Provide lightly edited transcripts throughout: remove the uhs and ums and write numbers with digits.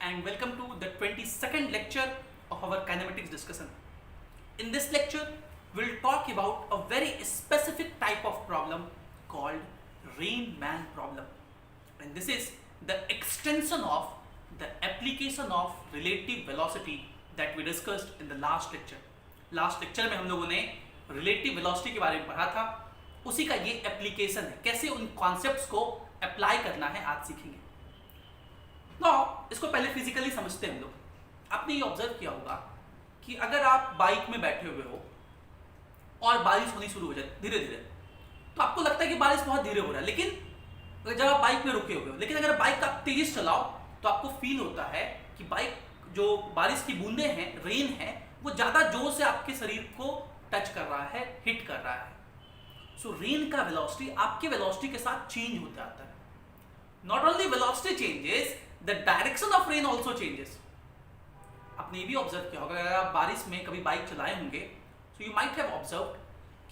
and welcome to the 22nd lecture of our kinematics discussion. In this lecture, we'll talk about a very specific type of problem called Riemann problem. And this is the extension of the application of relative velocity that we discussed in the last lecture. Last lecture में हम लोगों ने relative velocity के बारे में पढ़ा था, उसी का ये एप्लीकेशन है, कैसे उन कॉन्सेप्ट्स को अप्लाई करना है आज सीखेंगे। इसको पहले फिजिकली समझते हैं हम लोग। आपने ये ऑब्जर्व किया होगा कि अगर आप बाइक में बैठे हुए हो और बारिश होनी शुरू हो जाए धीरे धीरे, तो आपको लगता है कि बारिश बहुत धीरे हो रहा है, लेकिन जब आप बाइक में रुके हुए हो, लेकिन अगर बाइक आप तेजी से चलाओ तो आपको फील होता है कि बाइक जो बारिश की बूंदे हैं, रेन है, वो ज़्यादा जोर से आपके शरीर को टच कर रहा है, हिट कर रहा है। सो रेन का वेलोसिटी आपके वेलोसिटी के साथ चेंज होता आता है। Not only velocity changes, the direction of rain also changes. आपने ये भी ऑब्जर्व किया होगा, अगर आप बारिश में कभी बाइक चलाए होंगे, so you might have observe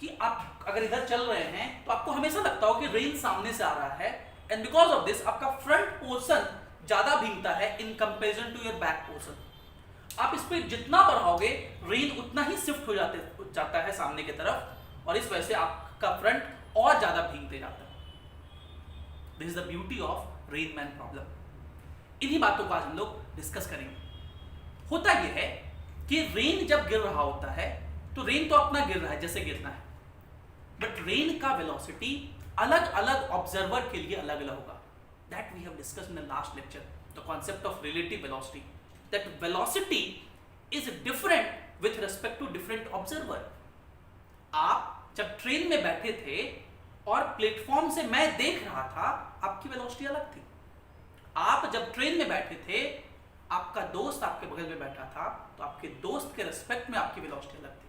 कि आप अगर इधर चल रहे हैं तो आपको हमेशा लगता हो कि रेन सामने से आ रहा है, एंड बिकॉज ऑफ दिस आपका फ्रंट पोर्शन ज्यादा भीगता है in comparison to your back portion. आप इस पे जितना बढ़ाओगे रेन उतना ही शिफ्ट हो जाता है सामने की तरफ, और इस वजह से आपका फ्रंट और ज्यादा भीगते जाता है। This is the beauty of Rain Man problem. इन्हीं बातों को आज हम लोग डिस्कस करेंगे। होता यह है कि रेन जब गिर रहा होता है तो रेन तो अपना गिर रहा है जैसे गिरना है, बट रेन का वेलोसिटी अलग अलग ऑब्जर्वर के लिए अलग अलग होगा। That we have discussed in the last lecture, the concept of relative velocity, that velocity is different with respect to different observer. आप जब ट्रेन में बैठे थे और प्लेटफॉर्म से मैं देख रहा था, आपकी वेलोसिटी अलग थी। आप जब ट्रेन में बैठे थे, आपका दोस्त आपके बगल में बैठा था, तो आपके दोस्त के रिस्पेक्ट में आपकी वेलोसिटी अलग थी।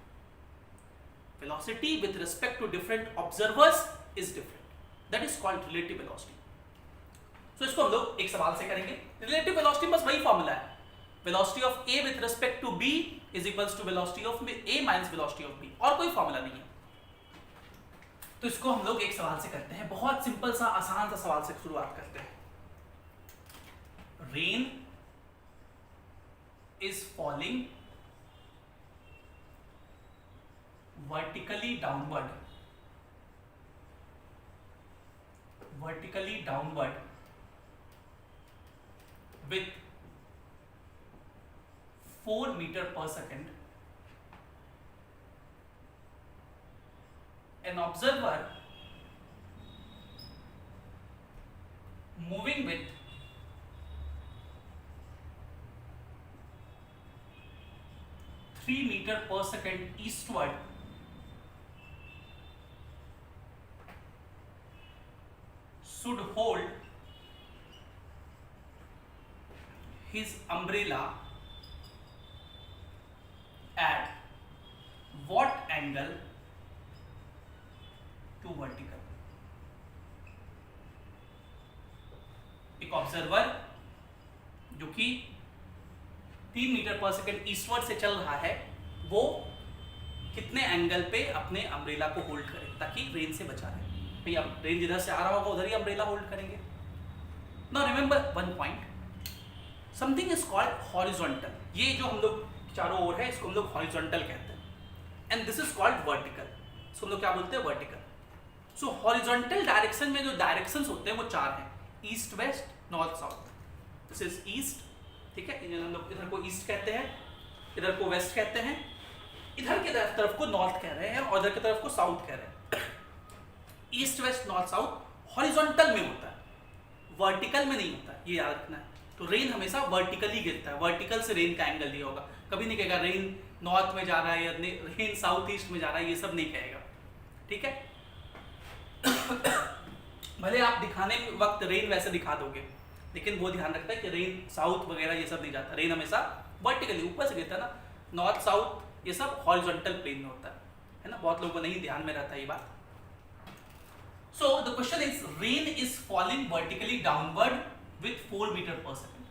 Velocity with respect to different observers is different, that is called relative velocity. So इसको हम लोग एक सवाल से करेंगे। रिलेटिव वेलोसिटी बस वही फॉर्मूला है, velocity of A with respect to B is equals to velocity of A minus velocity of B, और कोई फॉर्मूला नहीं है। तो इसको हम लोग एक सवाल से करते हैं, बहुत सिंपल सा आसान सा सवाल से शुरुआत करते हैं। Rain is falling vertically downward with 4 meter per second. An observer moving with 3 meter per second eastward should hold his umbrella at what angle to vertical? एक ऑब्जर्वर जो कि 3 मीटर पर सेकेंड ईस्टवर्ड से चल रहा है, वो कितने angle पे अपने अम्ब्रेला को होल्ड करे ताकि रेन से बचा रहे। भैया रेन जिधर से आ रहा होगा उधर ही अम्ब्रेला होल्ड करेंगे। Now remember one point, something is called horizontal. ये जो हम लोग चारों ओर है इसको हम लोग हॉरिजॉन्टल कहते हैं, and this is called vertical. इसको हम लोग क्या बोलते हैं? वर्टिकल। सो हॉरिजॉन्टल डायरेक्शन में जो डायरेक्शंस होते हैं वो 4 हैं, east west north south. This is east, ठीक है, हम लोग इधर को ईस्ट कहते हैं, इधर को वेस्ट कहते हैं, इधर की तरफ को नॉर्थ कह रहे हैं, और इधर की तरफ को साउथ कह रहे हैं। East west north south horizontal में होता है, वर्टिकल में नहीं होता, ये याद रखना है। तो रेन हमेशा वर्टिकली गिरता है, वर्टिकल से रेन का एंगल दिया होगा। कभी नहीं कहेगा रेन नॉर्थ में जा रहा है या रेन साउथ ईस्ट में जा रहा है, ये सब नहीं कहेगा, ठीक है। भले आप दिखाने वक्त रेन वैसे दिखा दोगे, लेकिन वो ध्यान रखता है कि रेन साउथ वगैरह ये सब नहीं जाता। रेन हमेशा वर्टिकली ऊपर से गिरता है ना, नॉर्थ साउथ ये सब हॉरिजॉन्टल प्लेन में होता है ना। बहुत लोगों को नहीं ध्यान में रहता ये बात। So the question is, rain is falling vertically downward with 4 meter per second.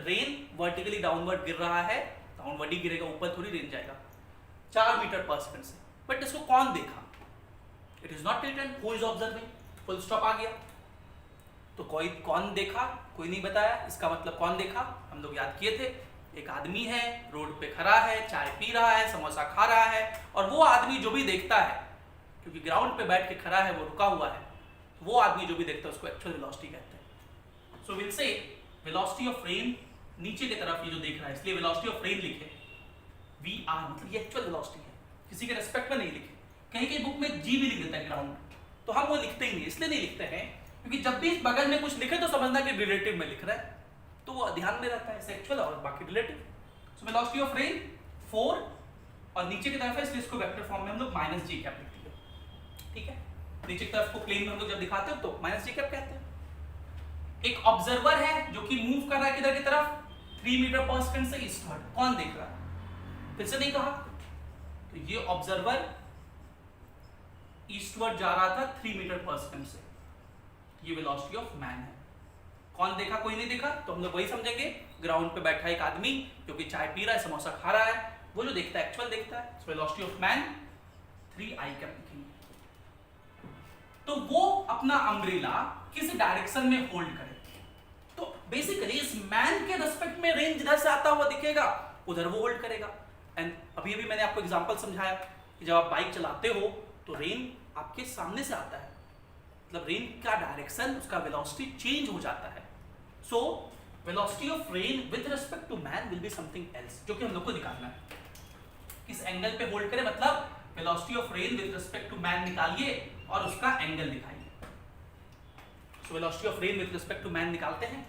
Rain vertically downward गिर रहा है, downward ही गिरेगा, ऊपर थोड़ी रेन जाएगा, 4 मीटर पर सेकंड से। बट इसको कौन देखा? It is not written who is observing, full stop आ गया। तो कोई कौन देखा? कोई नहीं बताया, इसका मतलब कौन देखा? हम लोग याद किए थे, एक आदमी है, रोड पे खड़ा है, चाय पी रहा है, समोसा खा रहा है, और वो आदमी जो भी देखता है, क्योंकि ग्राउंड पे बैठ के खड़ा है, वो रुका हुआ है, तो वो आदमी जो भी देखता है उसको एक्चुअल वेलोसिटी कहते हैं। So will say velocity of rain नीचे की तरफ ये जो देख रहा है, इसलिए वेलोसिटी ऑफ रेन लिखे VR, मतलब ये एक्चुअल वेलोसिटी है, किसी के रेस्पेक्ट में नहीं लिखे। कहीं कहीं बुक में जी भी लिख देता है ग्राउंड, तो हम वो लिखते ही नहीं, इसलिए नहीं लिखते हैं क्योंकि जब भी इस बगल में कुछ लिखे तो समझना कि रिलेटिव में लिख रहा है, तो वो ध्यान में रहता है, एक्चुअल और बाकी relative. So velocity of rain 4 और नीचे की तरफ है, इसलिए इसको वेक्टर फॉर्म में हम लोग -g कैप लिखते हैं, ठीक है। नीचे की तरफ को प्लेन में हम लोग जब दिखाते हो तो -g कैप कहते हैं। एक ऑब्जर्वर है जो कि मूव कर रहा है किधर की तरफ, 3 मीटर पर सेकंड से ईस्टवर्ड। कौन देख रहा है? फिर से नहीं कहा, तो ये ऑब्जर्वर ईस्टवर्ड जा रहा था 3 मीटर पर सेकंड से, ये वेलोसिटी ऑफ मैन है। कौन देखा? कोई नहीं देखा, तो हम लोग वही समझेंगे, ग्राउंड पे बैठा एक आदमी जो कि चाय पी रहा है, समोसा खा रहा है, वो जो देखता है एक्चुअल देखता है। Velocity of man 3I cap लिखेंगे। तो वो अपना अम्ब्रेला किस डायरेक्शन में होल्ड करे, तो बेसिकली इस मैन के रिस्पेक्ट में रेन जिधर से आता हुआ दिखेगा उधर वो होल्ड करेगा। एंड अभी अभी मैंने आपको एग्जांपल समझाया कि जब आप बाइक चलाते हो तो रेन आपके सामने से आता है, मतलब रेन का डायरेक्शन, उसका वेलोसिटी चेंज हो जाता है। So velocity of rain with respect to man will be something else, जो कि हम लोग को निकालना है। किस एंगल पे होल्ड करे, मतलब velocity of rain with respect to man निकालिए और उसका एंगल दिखाइए। So velocity of rain with respect to man निकालते हैं।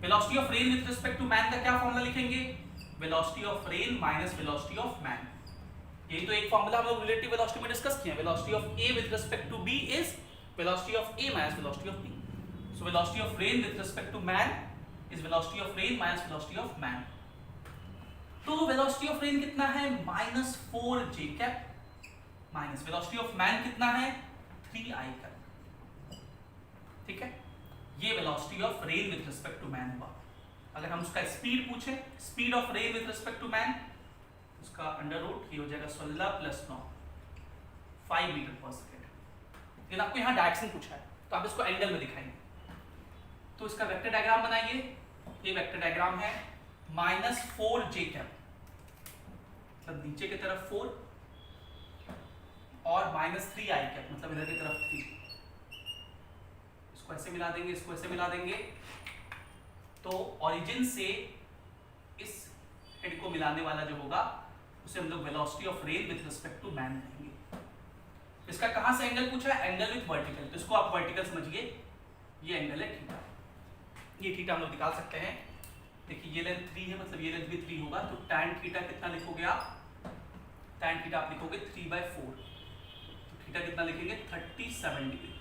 Velocity of rain with respect to man का क्या फॉर्मूला लिखेंगे? Velocity of rain minus velocity of man. यही तो एक फॉर्मूला हम लोग रिलेटिव वेलोसिटी में डिस्कस किया। Velocity of A with respect to B is velocity of A minus velocity of B. So velocity of rain with respect to man is velocity of rain minus velocity of man. तो velocity of rain कितना है? -4j cap minus velocity of man कितना है? 3I cap, ठीक है। ये velocity of rain with respect to man हुआ। अगर हम उसका स्पीड पूछे, speed of rain with respect to man, उसका अंडर रूट ये हो जाएगा 16 + 9, 5 मीटर पर सेकेंड। लेकिन आपको यहाँ डायरेक्शन पूछा है तो आप इसको एंगल में दिखाएंगे, तो इसका वेक्टर डायग्राम बनाइए। ये वेक्टर डायग्राम है -4j कैप, मतलब नीचे की तरफ 4 और -3I कैप, मतलब इधर की तरफ 3। इसको ऐसे मिला देंगे, इसको ऐसे मिला देंगे, तो ओरिजिन से इस हेड को मिलाने वाला जो होगा उसे हम लोग velocity of rain with respect to man कहेंगे। इसका कहां से एंगल पूछा है? एंगल विद वर्टिकल, तो इसको आप वर्टिकल समझिए। ये एंगल है थीटा, ये थीटा हम लोग निकाल सकते हैं। देखिए ये लेंथ 3 है, मतलब ये लेंथ भी 3 होगा, तो tan थीटा कितना लिखोगे आप? tan थीटा आप लिखोगे 3/4, तो थीटा कितना लिखेंगे? 37 डिग्री।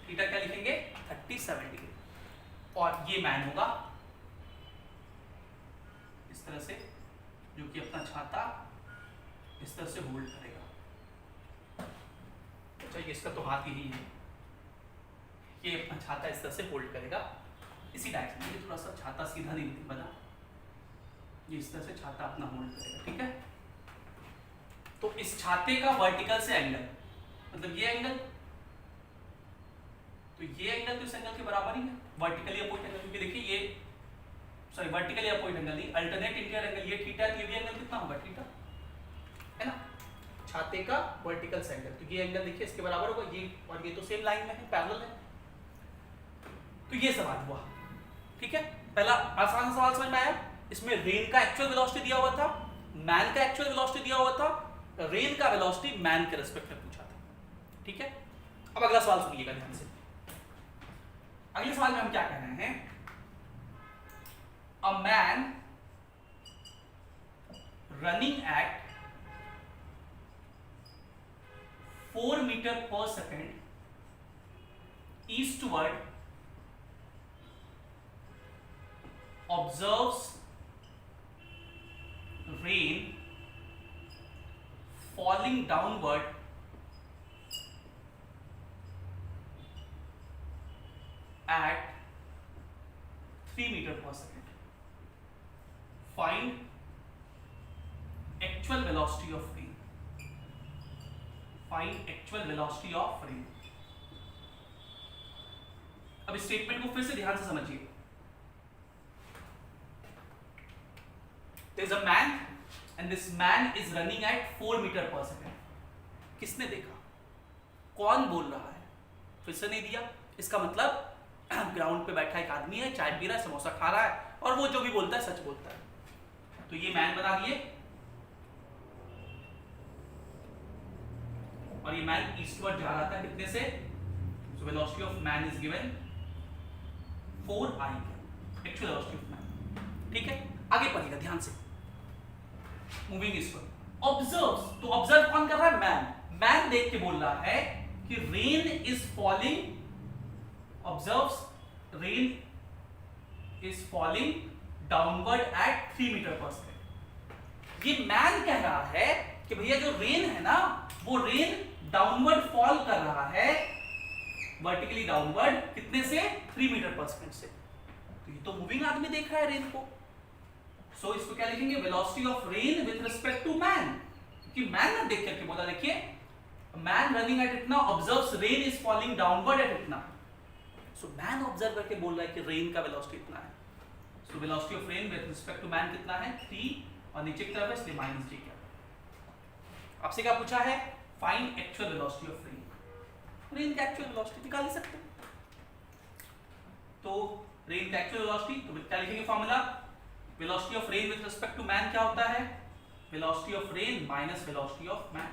थीटा क्या लिखेंगे? 37 डिग्री। और ये मैन होगा इस तरह से, जो कि अपना छाता इस तरह से होल्ड करेगा। अच्छा, इसका तो हाथ ही है, ये अपना छाता इस तरह से होल्ड करेगा इसी डायरेक्शन में। थोड़ा सा छाता सीधा नहीं बना, ये इस तरह से छाता अपना होल्ड करेगा, ठीक है। तो इस छाते का वर्टिकल से एंगल, मतलब ये एंगल, तो ये एंगल तो इस एंगल के बराबर ही है, वर्टिकली अपोजिट एंगल। क्योंकि देखिए ये सॉरी वर्टिकली अपोजिट एंगल नहीं, अल्टरनेट इंटीरियर एंगल, ये थीटा है, तो ये भी एंगल कितना होगा? थीटा, है ना। छाते का वर्टिकल से एंगल, तो ये एंगल देखिए इसके बराबर होगा, ये और ये तो सेम लाइन में है, पैरेलल है। तो ये सवाल हुआ, ठीक है। पहला आसान सा सवाल समझ में आया। इसमें रेन का एक्चुअल वेलोसिटी दिया हुआ था, मैन का एक्चुअल वेलोसिटी दिया हुआ था, रेन का वेलोसिटी मैन के रिस्पेक्ट में पूछा था, ठीक है। अब अगला सवाल सुनिएगा ध्यान से। अगले सवाल में हम क्या कह रहे हैं? A man running at 4 metre per second eastward observes rain falling downward at 3 meter per second. Find actual velocity of rain. Find actual velocity of rain. अब इस स्टेटमेंट को फिर से ध्यान से समझिए। There's a man and this man is running at 4 metre per second. किसने देखा? कौन बोल रहा है? फिर से नहीं दिया। इसका मतलब ग्राउंड पे बैठा एक आदमी है, चाय पी रहा है, समोसा खा रहा है, और वो जो भी बोलता है सच बोलता है। तो ये मैन बना दिए, और ये मैन ईस्टवर्ड जा रहा था कितने से? सो velocity of man is given 4i, actual velocity of man. ठीक है, आगे पढ़िएगा ध्यान से। Moving eastward. ऑब्जर्व्स, तो ऑब्जर्व कौन कर रहा है? मैन। मैन देख के बोल रहा है कि rain is falling, observes rain is falling downward at 3 metre per second. ये मैन कह रहा है कि भैया जो रेन है ना, वो रेन डाउनवर्ड फॉल कर रहा है, वर्टिकली डाउनवर्ड, कितने से? 3 मीटर पर सेकेंड से। तो ये तो मूविंग आदमी देख रहा है रेन को। सो इसको क्या लिखेंगे? Velocity of rain with respect to man, क्योंकि मैन ने देख करके बोला, देखिए मैन रनिंग एट इतना, observes rain is falling downward at इतना। सो मैन ऑब्जर्व करके बोल रहा है कि रेन का वेलोसिटी इतना है। So velocity of rain with respect to man कितना है? 3, और नीचे की तरफ है इसलिए माइनस जी। क्या आपसे क्या पूछा है? Find actual velocity of rain. Rain का एक्चुअल वेलोसिटी निकाल ही सकते हैं। तो रेन का एक्चुअल वेलोसिटी, तो क्या लिखेंगे formula? Velocity of rain with respect to man क्या होता है? Velocity of rain minus velocity of man.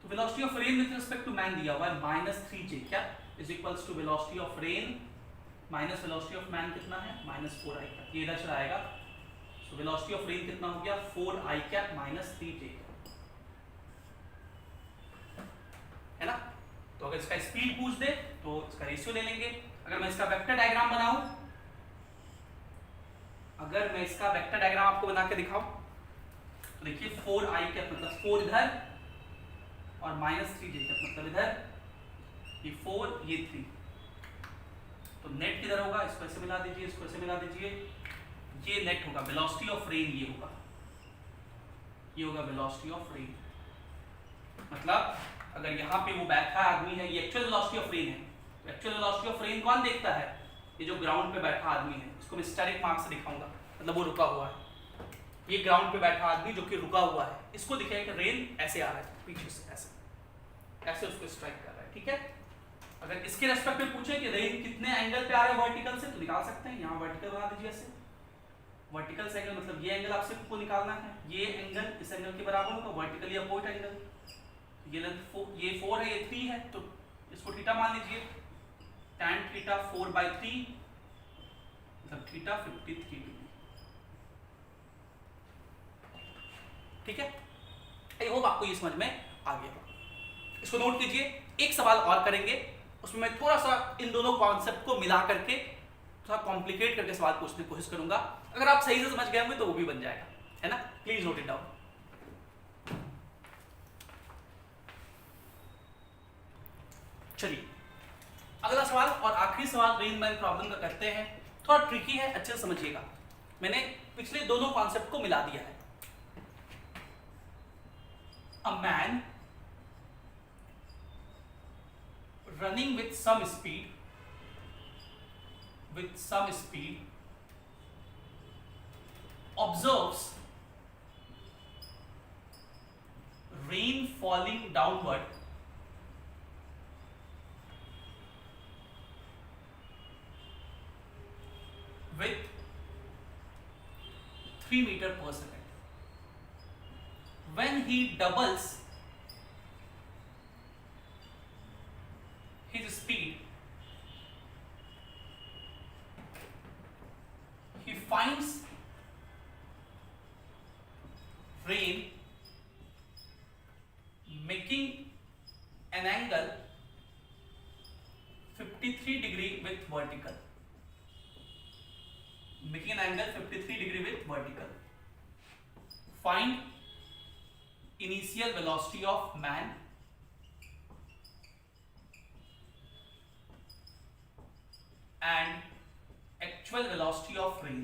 तो velocity of rain with respect to man दिया हुआ है -3j, क्या is equals to velocity of rain minus velocity of man कितना है? -4i। ये इधर चला आएगा। सो वेलोसिटी ऑफ रेन कितना हो गया? 4i कैप माइनस 3j, है ना? तो अगर इसका स्पीड पूछ दे तो इसका रेशियो ले लेंगे। अगर मैं इसका वेक्टर डायग्राम बनाऊं, अगर मैं इसका वेक्टर डायग्राम आपको बना के दिखाऊं, तो देखिए 4i कैप मतलब 4 इधर, और -3j कैप मतलब इधर, ये 4 ये 3, तो नेट किधर होगा? इसको ऐसे मिला दीजिए, इसको ऐसे मिला दीजिए, ये नेट होगा। वेलोसिटी ऑफ रेन ये होगा, ये होगा वेलोसिटी ऑफ रेन। मतलब अगर यहाँ पे वो बैठा आदमी है, ये एक्चुअल वेलोसिटी ऑफ रेन है। तो एक्चुअल वेलोसिटी ऑफ रेन कौन देखता है? ये जो ग्राउंड पे बैठा आदमी है। इसको मैं स्टेरिक मार्क से दिखाऊंगा, मतलब वो रुका हुआ है। ये ग्राउंड पे बैठा आदमी जो कि रुका हुआ है, इसको दिखेगा कि रेन ऐसे आ रहा है पीछे से, ऐसे ऐसे उसको स्ट्राइक कर रहा है। ठीक है, अगर इसके रेस्पेक्ट में पूछे कि रेन कितने एंगल पे आ रहा है वर्टिकल से, तो निकाल सकते हैं। यहाँ वर्टिकल बना दीजिए ऐसे, वर्टिकल से एंगल मतलब ये एंगल आपसे को निकालना है, ये एंगल इस एंगल के बराबर होगा, वर्टिकली अपोजिट एंगल। ये लेंथ ये 4 है, ये 3 है, तो इसको थीटा मान लीजिए। tan थीटा 4/3 मतलब थीटा 53 डिग्री। ठीक है, आई होप आपको ये समझ में आ गया। इसको नोट कीजिए। एक सवाल और करेंगे, उसमें मैं थोड़ा सा इन दोनों कॉन्सेप्ट को मिला करके थोड़ा कॉम्प्लिकेट करके सवाल पूछने की कोशिश करूंगा। अगर आप सही से समझ गए होंगे तो वो भी बन जाएगा, है ना? Please note it down. चलिए अगला सवाल और आखिरी सवाल रेन मैन प्रॉब्लम का करते हैं। थोड़ा ट्रिकी है, अच्छे से समझिएगा। मैंने पिछले दोनों कॉन्सेप्ट को मिला दिया है। A man running with some speed observes rain falling downward with 3 meter per second. When he doubles his speed, he finds rain making an angle 53 degree with vertical. Making an angle 53 degree with vertical. Find initial velocity of man and actual velocity of rain.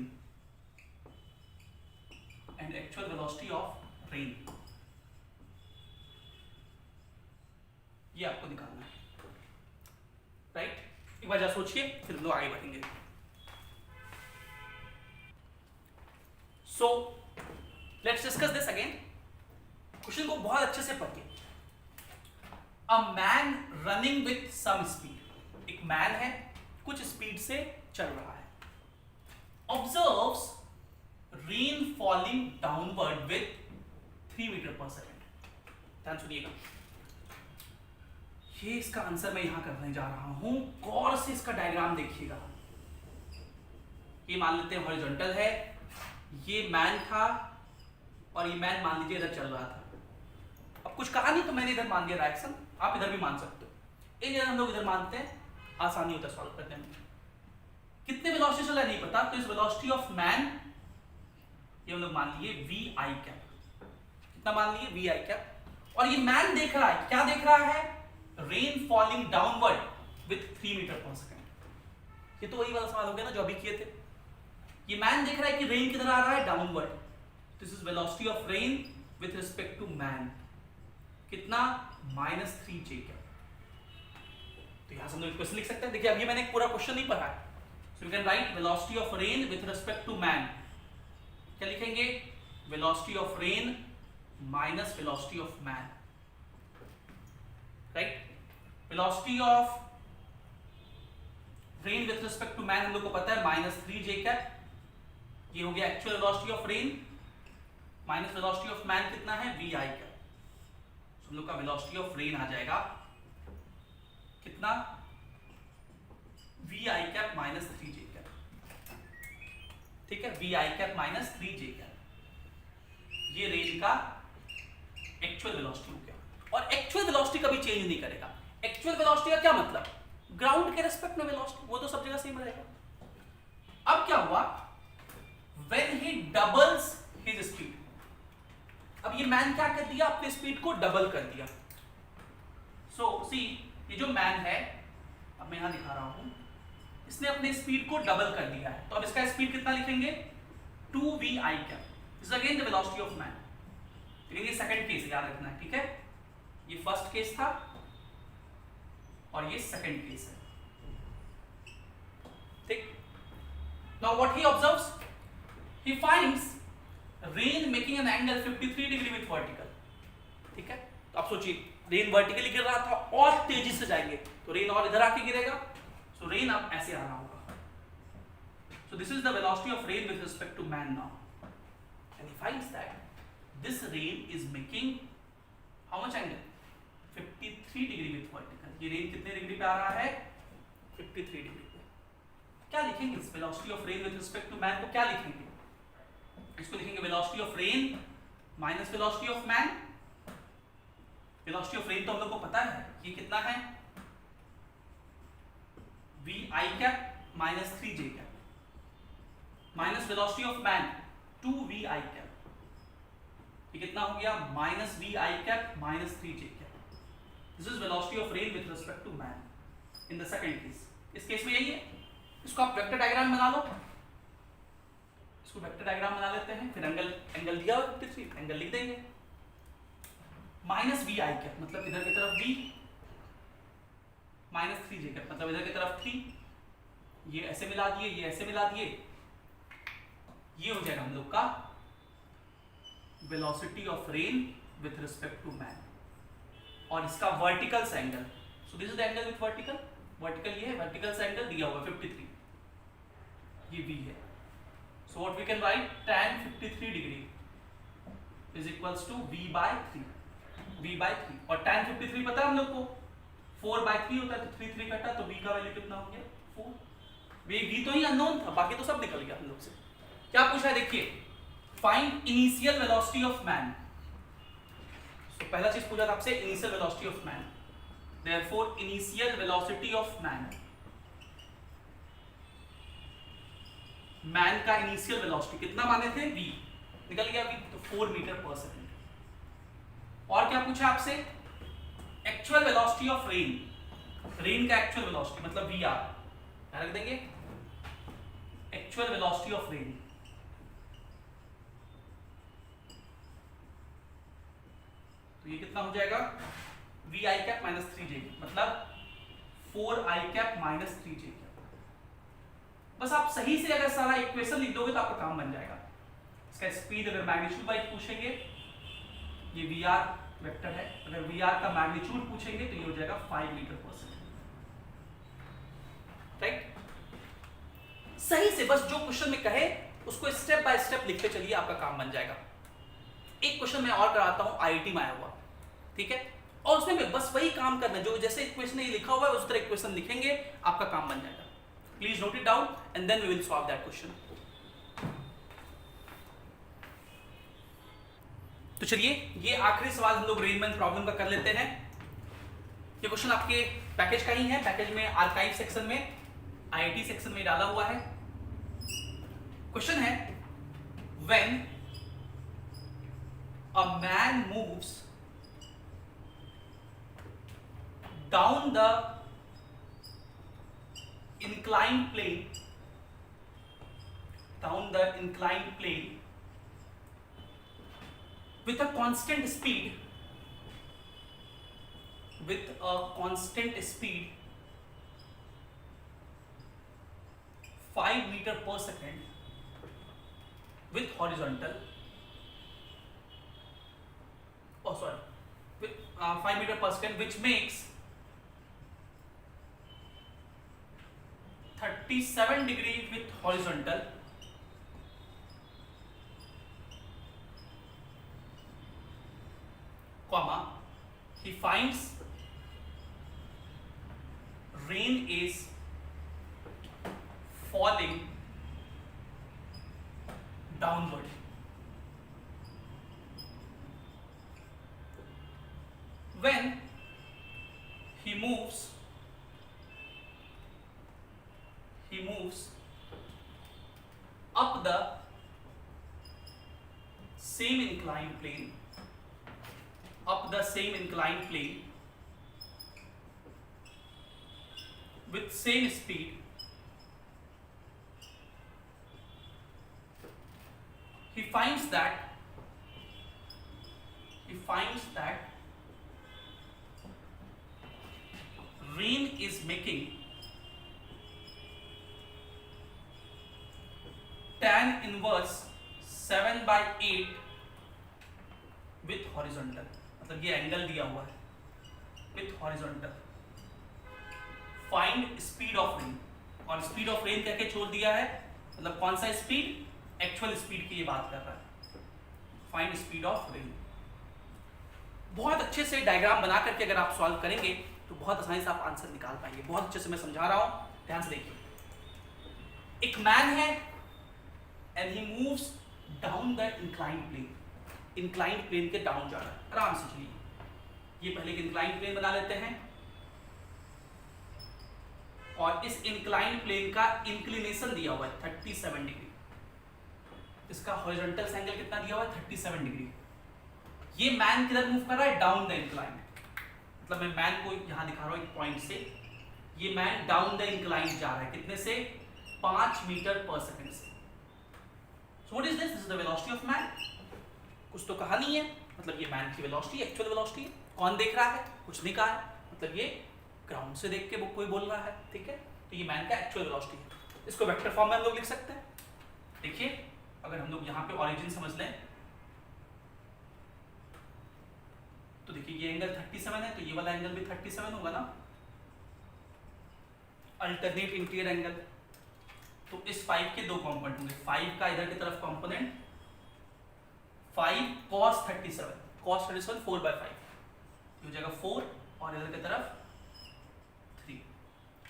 And actual velocity of rain. ये आपको निकालना है। एक बार जरा सोचिए, फिर हम लोग आगे बढ़ेंगे। So let's discuss this again. Question को बहुत अच्छे से पढ़िए। A man running with some speed, एक मैन है कुछ स्पीड से चल रहा है, observes rain falling downward with 3 metre per second. ध्यान सुनिएगा, ये इसका आंसर मैं यहां करने जा रहा हूं, गौर से इसका डायग्राम देखिएगा। ये मान लेते हैं हॉरिजॉन्टल है, ये मैन था और ये मैन मान लीजिए इधर चल रहा था। अब कुछ कहा नहीं तो मैंने इधर मान दिया डायरेक्शन, आप इधर भी मान सकते हो। इन हम लोग इधर मानते हैं, आसानी होता है सॉल्व करने में। कितने वेलोसिटी चल रहा है नहीं पता, तो इस वेलोसिटी ऑफ मैन ये हम लोग मान लिए वी आई कैप। कितना मान लिए? V i cap. और ये मैन देख रहा है, क्या देख रहा है? Rain falling downward with 3 metre per second. ये तो वही वाला सवाल हो गया ना जो अभी किए थे। ये मैन देख रहा है कि रेन किधर आ रहा है? Downward. This is velocity of rain with respect to man. कितना? -3 j कैप। तो यहां से हम लोग क्वेश्चन लिख सकते हैं। देखिए अभी मैंने पूरा क्वेश्चन नहीं पढ़ा है, so we can write velocity of rain with respect to man. क्या लिखेंगे? Velocity of rain minus velocity of man, right. Velocity of rain with respect to man हम लोग को पता है -3 j कैप। ये हो गया actual velocity of rain minus velocity of man कितना है? V i cap. हम लोग का वेलोसिटी ऑफ रेन आ जाएगा कितना? V i cap -3 j cap. ठीक है, v i cap -3 j cap. ये रेन का एक्चुअल वेलोसिटी हो गया। और एक्चुअल वेलोसिटी कभी चेंज नहीं करेगा। एक्चुअल वेलोसिटी का क्या मतलब? ग्राउंड के रिस्पेक्ट में वेलोसिटी, वो तो सब जगह सेम रहेगा। अब क्या हुआ? When he doubles his speed, अब ये मैन क्या कर दिया? अपने स्पीड को डबल कर दिया। सो सी, ये जो मैन है, अब मैं यहां दिखा रहा हूं, इसने अपने स्पीड को डबल कर दिया है। तो अब इसका स्पीड कितना लिखेंगे? 2v i cap. This is again the velocity of man. लेकिन ये सेकंड केस याद रखना है, ठीक है। ये फर्स्ट केस था और ये सेकंड केस है, ठीक। Now what he observes, he finds rain making an angle 53 degree with vertical. ठीक है, तो आप सोचिए रेन वर्टिकली गिर रहा था और तेजी से जाएंगे तो रेन और इधर आके गिरेगा। सो रेन अब ऐसे आ रहा होगा। So this is the velocity of rain with respect to man now, and he finds that this rain is making how much angle? 53 degree with vertical. ये रेन कितने डिग्री पे आ रहा है? 53 डिग्री पे। क्या लिखेंगे इस velocity of rain with respect to man को? क्या लिखेंगे? इसको लिखेंगे velocity of rain minus velocity of man. Velocity of rain तो हम लोग को पता है, ये कितना है? V i cap -3 j cap minus velocity of man 2v i cap. ये कितना हो गया? -v i cap -3 j cap. This is velocity of rain with respect to man in the second case. इस केस में यही है। इसको आप वेक्टर डायग्राम बना लो, इसको वेक्टर डायग्राम बना लेते हैं। फिर एंगल दिया हुआ 53, एंगल लिख देंगे। -v i कैप मतलब इधर की तरफ v, -3 j कैप मतलब इधर की तरफ 3। ये ऐसे मिला दिए, ये ऐसे मिला दिए, ये हो जाएगा हम लोग का velocity of rain with respect to man. और इसका vertical angle, so this is the angle with vertical. Vertical ये है, वर्टिकल एंगल दिया हुआ 53, ये v है। So what we can write? Tan 53 degree is equals to v by 3, v by 3। और tan 53 पता है हम लोग को 4 by 3 होता है, तो 3 कटा तो v का वैल्यू कितना हो गया? 4। v तो ही अननोन था, बाकी तो सब निकल गया हम लोग से। क्या पूछा है देखिए, find initial velocity of man. तो पहला चीज पूछा था आपसे initial velocity of man. Therefore initial velocity of man, man का इनिशियल वेलोसिटी कितना माने थे? v, निकल गया v, तो 4 मीटर पर सेकंड। और क्या पूछा आपसे? Actual velocity of rain, rain का एक्चुअल वेलोसिटी मतलब वी आर रख देंगे। एक्चुअल वेलोसिटी ऑफ रेन, तो ये कितना हो जाएगा? वी आई कैप -3 j मतलब 4i cap minus 3j cap. बस आप सही से अगर सारा इक्वेशन लिख दोगे तो आपका काम बन जाएगा। इसका स्पीड अगर मैग्नीट्यूड वाइज पूछेंगे, ये वी आर वेक्टर है, अगर वी आर का मैग्नीट्यूड पूछेंगे तो ये हो जाएगा 5 मीटर पर सेकेंड। राइट, सही से बस जो क्वेश्चन में कहे उसको स्टेप बाय स्टेप लिखते चलिए, आपका काम बन जाएगा। एक क्वेश्चन मैं और कराता हूं, आईआईटी में आया हुआ, ठीक है, और उसमें बस वही काम करना, जो जैसे इक्वेशन ये लिखा हुआ है उस तरह इक्वेशन लिखेंगे, आपका काम बन जाएगा। Please note it down and then we will solve that question. तो चलिए ये आखिरी सवाल हम लोग रेनमैन प्रॉब्लम का कर लेते हैं। ये क्वेश्चन आपके पैकेज का ही है, पैकेज में आर्काइव सेक्शन में, आईआईटी सेक्शन में डाला हुआ है। क्वेश्चन है, when a man moves down the inclined plane with a constant speed 5 meter per second with horizontal, with 5 meter per second, which makes 37 degree with horizontal, comma, he finds rain is falling downward. When he moves up the same inclined plane, with same speed, he finds that rain is making tan inverse 7/8 with horizontal, मतलब ये angle दिया हुआ है with horizontal. Find speed of rain, और speed of rain कह के छोड़ दिया है, मतलब कौन सा स्पीड, एक्चुअल स्पीड की ये बात कर रहा है। Find speed of rain. बहुत अच्छे से डायग्राम बना करके अगर आप सॉल्व करेंगे तो बहुत आसानी से आप आंसर निकाल पाएंगे। बहुत अच्छे से मैं समझा रहा हूं, ध्यान से देखिए। एक मैन है and he moves down the inclined plane के डाउन जा रहा है। आराम से चलिए, ये पहले एक इंक्लाइंड प्लेन बना लेते हैं, और इस इंक्लाइंड प्लेन का इंक्लिनेशन दिया हुआ है 37 डिग्री। इसका हॉरिजॉन्टल एंगल कितना दिया हुआ है, 37 डिग्री। ये मैन किधर मूव कर रहा है, डाउन द इंक्लाइंड, मतलब मैं मैन को यहां दिखा रहा हूं एक पॉइंट से। ये मैन डाउन द इंक्लाइंड जा रहा है, कितने से, 5 मीटर पर सेकंड से। So what is this is the velocity of man. कुछ तो कहा नहीं है, मतलब ये मैन की वेलोसिटी, एक्चुअल वेलोसिटी है। कौन देख रहा है, कुछ नहीं कहा है, मतलब ये ग्राउंड से देख के वो कोई बोल रहा है, ठीक है। तो ये मैन का एक्चुअल वेलोसिटी है। इसको वेक्टर फॉर्म में हम लोग लिख सकते हैं। देखिए, अगर हम लोग यहाँ पे ऑरिजिन समझ लें तो देखिए ये एंगल 37 है, तो ये वाला एंगल भी 37 होगा ना, अल्टरनेट इंटीरियर एंगल। तो इस 5 के दो कंपोनेंट होंगे, 5 का इधर की तरफ कंपोनेंट 5 cos 37, cos 37 4/5 हो जाएगा 4, और इधर की तरफ 3।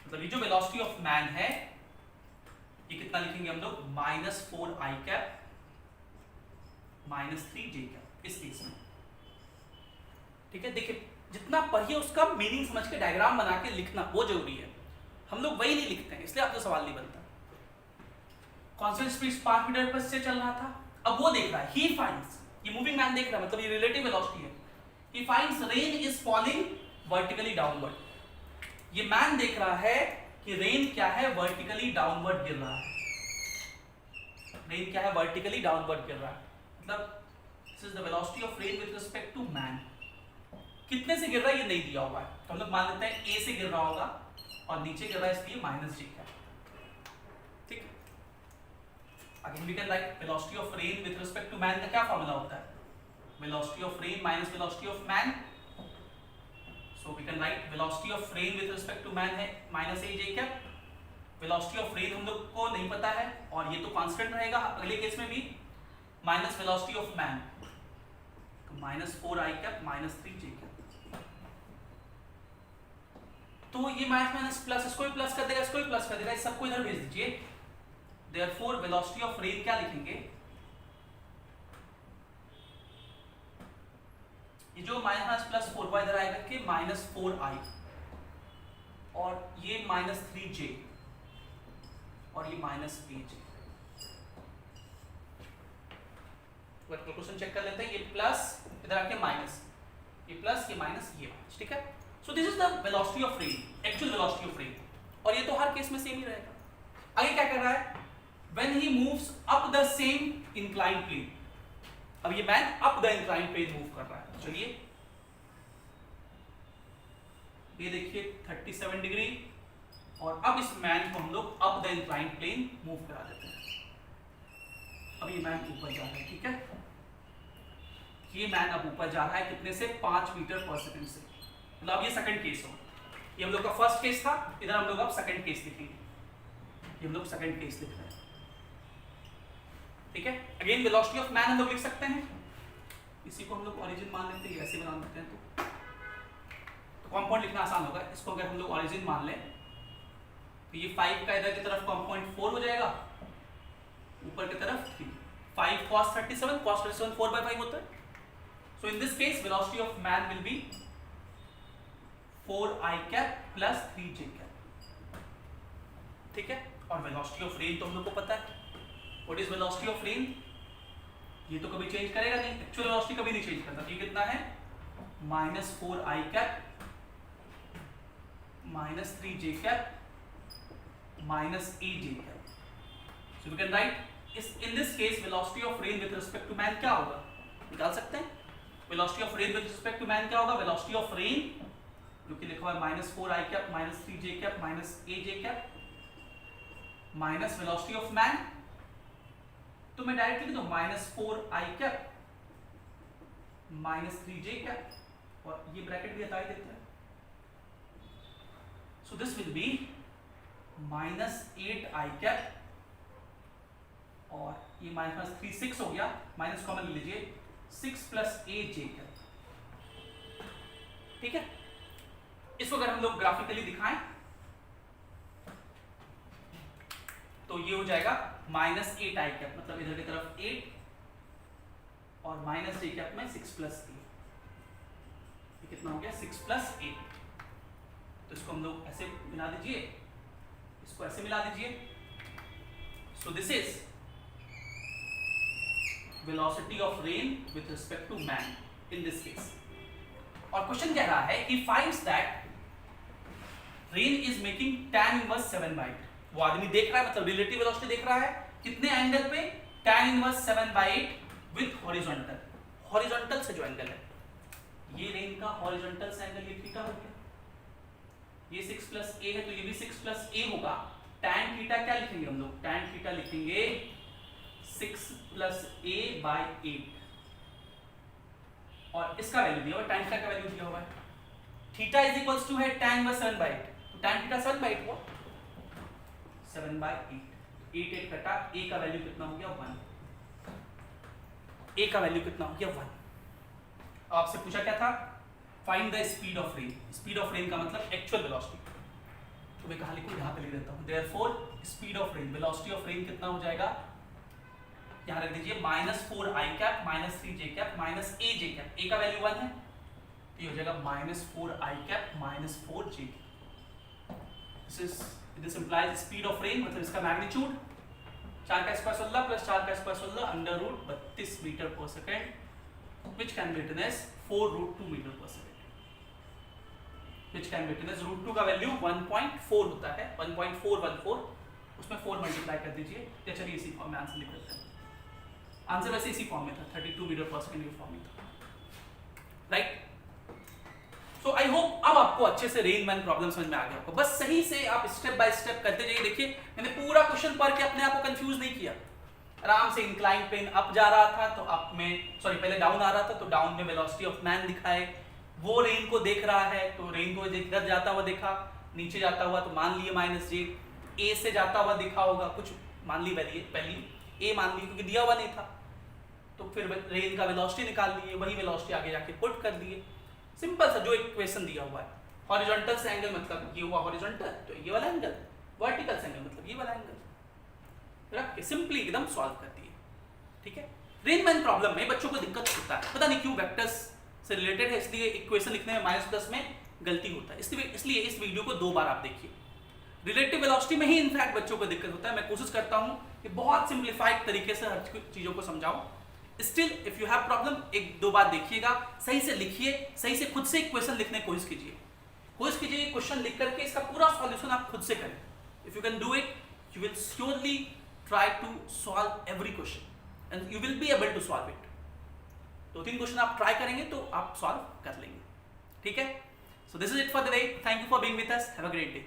मतलब ये जो वेलोसिटी ऑफ मैन है ये कितना लिखेंगे हम लोग, -4i कैप -3j कैप इस केस में, ठीक है। देखिए, जितना पढ़िए उसका मीनिंग समझ के डायग्राम बना के लिखना वो जरूरी है। हम लोग वही नहीं लिखते हैं, इसलिए आपको सवाल नहीं बनता। कांस्टेंट स्पीड 5 मीटर पर से चल रहा था, अब वो देख रहा है, ही फाइंड्स, ये मूविंग मैन देख रहा है, मतलब ये रिलेटिव वेलोसिटी है। He finds rain is falling vertically downward. ये मैन देख रहा है कि रेन क्या है, वर्टिकली डाउनवर्ड गिर रहा है। रेन क्या है, वर्टिकली डाउनवर्ड गिर रहा है, मतलब this is the velocity of rain with respect to man. कितने से गिर रहा है ये नहीं दिया हुआ है, तो हम लोग मान लेते हैं ए से गिर रहा होगा, और नीचे गिर रहा है इसलिए माइनस जे कैप। ठीक है, again we can write velocity of rain with respect to man का क्या फॉर्मूला होता है, velocity of rain minus velocity of man. So we can write velocity of rain with respect to man है minus A J cap. Velocity of rain हम लोग को नहीं पता है और ये तो कांस्टेंट रहेगा अगले केस में भी, माइनस वेलोसिटी ऑफ मैन तो माइनस 4 आई कैप माइनस 3 जे कैप। तो ये माइनस माइनस प्लस, इसको भी प्लस कर देगा, इसको भी प्लस कर देगा, इस सबको इधर भेज दीजिए। देयरफॉर वेलोसिटी ऑफ रेन क्या लिखेंगे, ये जो माइनस माइनस प्लस 4 को इधर आएगा कि माइनस 4 आई और ये माइनस 3 जे और ये माइनस 8 जे। क्वेश्चन चेक कर लेते हैं, ये प्लस इधर आके माइनस, ये प्लस ये माइनस ये माइनस। ठीक है, so this is the velocity of rain, actual velocity of rain, और ये तो हर केस में सेम ही रहेगा। आगे क्या कर रहा है, when he moves up the same inclined plane, अब ये man up the inclined plane move कर रहा है। चलिए ये देखिए 37 डिग्री, और अब इस मैन को हम लोग up the inclined plane move करा देते हैं। अब ये मैन ऊपर जा रहा है। ठीक है, ये मैन अब ऊपर जा रहा है कितने से, 5 मीटर पर सेकंड से। मतलब अब ये सेकंड केस हो, ये हम लोग का फर्स्ट केस था, इधर हम लोग अब सेकंड केस लिखेंगे, ये हम लोग सेकंड केस लिख रहे हैं। ठीक है, अगेन वेलोसिटी ऑफ मैन हम लोग लिख सकते हैं, इसी को हम लोग ओरिजिन मान लेते हैं, ऐसे बना देते हैं तो कंपाउंड लिखना आसान होगा। इसको अगर हम लोग ओरिजिन मान लें तो ये 5 का इधर की तरफ कंपाउंड 4 हो जाएगा, ऊपर की तरफ 3, 5 cos 37, cos 37 4/5 होता है। So in this case velocity of man will be 4 I cap plus 3 J cap। ठीक है, और वेलोसिटी ऑफ रेन तो हम लोग को पता है, what is velocity of rain, ये तो कभी चेंज करेगा नहीं, एक्चुअल वेलोसिटी कभी नहीं चेंज करता। ये कितना है, minus 4 I cap minus 3 J cap minus A J cap। So we can write in this case velocity of rain with respect to man क्या होगा, निकाल सकते हैं। Velocity of rain with respect to man क्या होगा, velocity of rain जो कि लिखा हुआ है minus 4 I cap minus 3 J cap minus A J cap minus velocity of man, तो मैं डायरेक्टली लिख दूं माइनस 4 आई कैप माइनस 3 जे कैप, और ये ब्रैकेट भी हटा ही देते हैं। So this will be minus 8 I cap, और ये माइनस 3 6 हो गया, माइनस कॉमन ले लीजिए, 6 प्लस ए जे कैप। ठीक है, इसको अगर हम लोग ग्राफिकली दिखाएं तो ये हो जाएगा माइनस 8 आई कैप, मतलब इधर की तरफ 8 और माइनस जे कैप में 6 प्लस ए, ये कितना हो गया 6 प्लस ए। तो इसको हम लोग ऐसे मिला दीजिए, इसको ऐसे मिला दीजिए। सो this is velocity of rain with respect to man in this case। और क्वेश्चन कह रहा है he finds that rain is making tan inverse 7/8। वो आदमी देख रहा है, मतलब रिलेटिव वेलोसिटी देख रहा है कितने एंगल पे, tan inverse 7/8 with horizontal, horizontal से जो एंगल है, ये रेन का हॉरिजॉन्टल से एंगल ये थीटा हो गया, ये 6 प्लस ए है तो ये भी 6 प्लस ए होगा। tan थीटा क्या लिखेंगे हम लोग, tan थीटा लिखेंगे 6 प्लस ए बाई 8, और इसका वैल्यू दिया हुआ, tan थीटा का वैल्यू दिया हुआ है, थीटा इज इक्वल्स टू है tan इनवर्स 7/8, तो tan थीटा 7/8 हुआ, 7/8, 8 कटा, ए का वैल्यू कितना हो गया 1, ए का वैल्यू कितना हो गया 1। आपसे पूछा क्या था, find the speed of rain, speed of rain का मतलब एक्चुअल वेलोसिटी, तो मैं कहां लिखूं, यहां पे लिख देता हूं। Therefore speed of rain, velocity of rain कितना हो जाएगा, यहां रख दीजिए minus 4 I cap minus 3 J cap minus A J cap, ए का वैल्यू 1 है तो ये हो जाएगा minus 4 I cap minus 4 J cap. This implies speed of rain, मतलब इसका मैग्नीट्यूड 4 का स्क्वायर 16 प्लस 4 का square 16 under root 32 metre per second, which can be written as 4√2 metre per second, which can be written as √2 का value 1.4 होता है, 1.414, उसमें 4 multiply कर दीजिए। या चलिए इसी फॉर्म में आंसर लिख देते हैं, आंसर वैसे इसी फॉर्म में था, 32 मीटर पर सेकेंड के फॉर्म में था, राइट। सो आई होप अब आपको अच्छे से रेन मैन प्रॉब्लम समझ में आ गया होगा। बस सही से आप स्टेप बाय स्टेप करते जाइए। देखिए मैंने पूरा क्वेश्चन पढ़ के अपने आप को कंफ्यूज नहीं किया, आराम से इंक्लाइन प्लेन अप जा रहा था तो अप में, सॉरी पहले डाउन आ रहा था तो डाउन में वेलोसिटी ऑफ मैन दिखाए, वो रेन को देख रहा है तो रेन को इधर जाता हुआ देखा, नीचे जाता हुआ तो मान लिए -j, ए से जाता हुआ दिखा होगा कुछ, मान ली पहली ए मान ली क्योंकि दिया हुआ नहीं था, तो फिर रेन का वेलोसिटी निकाल लिए, वही वेलोसिटी आगे जाके पुट कर दिए। सिंपल सा जो इक्वेशन दिया हुआ है। हॉरिजॉन्टल से एंगल मतलब ये हुआ हॉरिजॉन्टल तो ये वाला एंगल, वर्टिकल से एंगल मतलब ये वाला एंगल, रख के सिंपली एकदम सॉल्व कर दिए। ठीक है, रेन मैन प्रॉब्लम में बच्चों को दिक्कत होता है, पता नहीं क्यों, वेक्टर्स से रिलेटेड है इसलिए इक्वेशन लिखने में -10 में गलती होता है, इसलिए इस वीडियो को 2 बार आप देखिए। रिलेटिव वेलोसिटी में ही इनफैक्ट बच्चों को दिक्कत होता है। मैं कोशिश करता हूं कि बहुत सिंप्लीफाइड तरीके से हर चीजों को समझाऊं। Still if you have problem 1-2 बार देखिएगा, सही से लिखिए, सही से खुद से इक्वेशन लिखने की कोशिश कीजिए। क्वेश्चन लिख करके इसका पूरा सॉल्यूशन आप खुद से करें। If you can do it you will surely try to solve every question and you will be able to solve it. 2-3 question आप ट्राई करेंगे तो आप सॉल्व कर लेंगे। ठीक है, so this is it for the day. Thank you for being with us, have a great day.